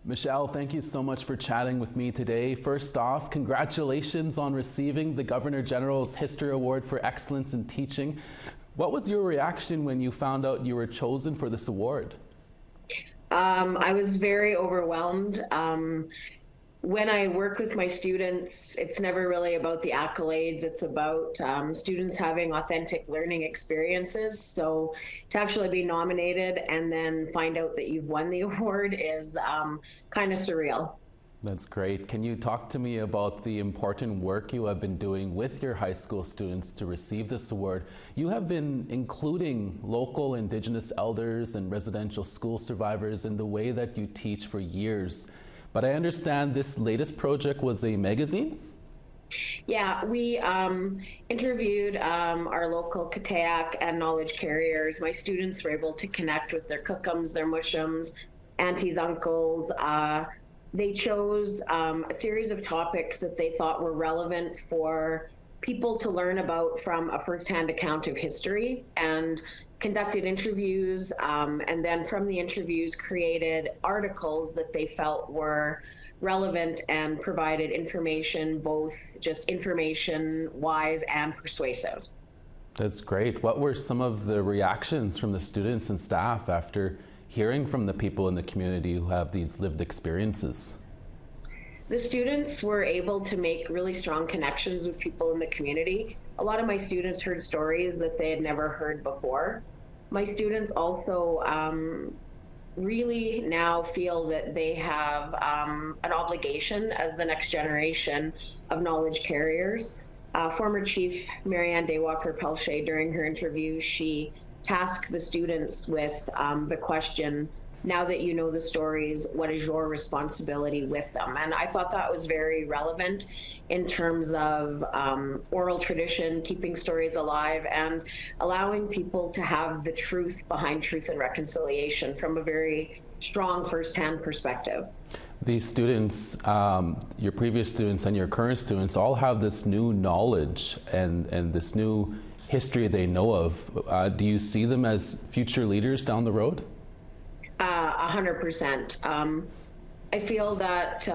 Michele, thank you so much for chatting with me today. First off, congratulations on receiving the Governor General's History Award for Excellence in Teaching. What was your reaction when you found out you were chosen for this award? I was very overwhelmed. When I work with my students, it's never really about the accolades. It's about students having authentic learning experiences. So to actually be nominated and then find out that you've won the award is kind of surreal. That's great. Can you talk to me about the important work you have been doing with your high school students to receive this award? You have been including local Indigenous elders and residential school survivors in the way that you teach for years. But I understand this latest project was a magazine? Yeah, we interviewed our local Katayak and knowledge carriers. My students were able to connect with their cookums, their mushums, aunties, uncles. They chose a series of topics that they thought were relevant for people to learn about from a firsthand account of history, and conducted interviews, and then from the interviews created articles that they felt were relevant and provided information, both just information wise and persuasive. That's great. What were some of the reactions from the students and staff after hearing from the people in the community who have these lived experiences? The students were able to make really strong connections with people in the community. A lot of my students heard stories that they had never heard before. My students also really now feel that they have an obligation as the next generation of knowledge carriers. Former Chief Marianne Daywalker-Pelche, during her interview, she tasked the students with the question, now that you know the stories, what is your responsibility with them? And I thought that was very relevant in terms of oral tradition, keeping stories alive, and allowing people to have the truth behind truth and reconciliation from a very strong firsthand perspective. These students, your previous students and your current students, all have this new knowledge and this new history they know of. Do you see them as future leaders down the road? 100%. I feel that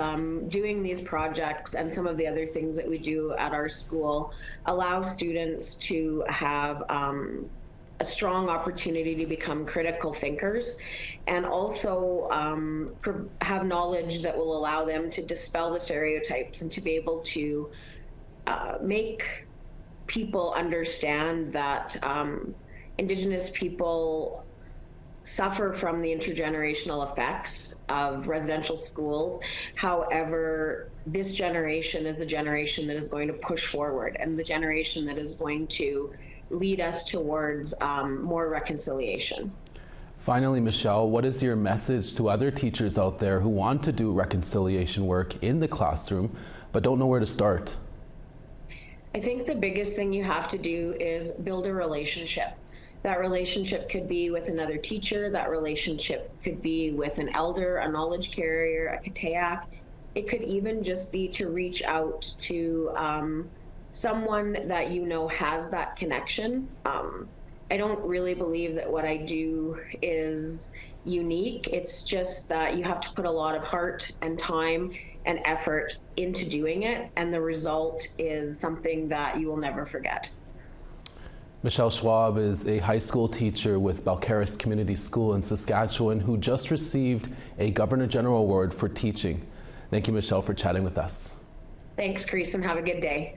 doing these projects and some of the other things that we do at our school allow students to have a strong opportunity to become critical thinkers, and also have knowledge that will allow them to dispel the stereotypes and to be able to make people understand that Indigenous people suffer from the intergenerational effects of residential schools. However, this generation is the generation that is going to push forward, and the generation that is going to lead us towards more reconciliation. Finally, Michele, what is your message to other teachers out there who want to do reconciliation work in the classroom but don't know where to start? I think the biggest thing you have to do is build a relationship. That relationship could be with another teacher, that relationship could be with an elder, a knowledge carrier, a Katayak. It could even just be to reach out to someone that you know has that connection. I don't really believe that what I do is unique. It's just that you have to put a lot of heart and time and effort into doing it, and the result is something that you will never forget. Michele Schwab is a high school teacher with Balcarres Community School in Saskatchewan who just received a Governor General Award for teaching. Thank you, Michele, for chatting with us. Thanks, Chris, and have a good day.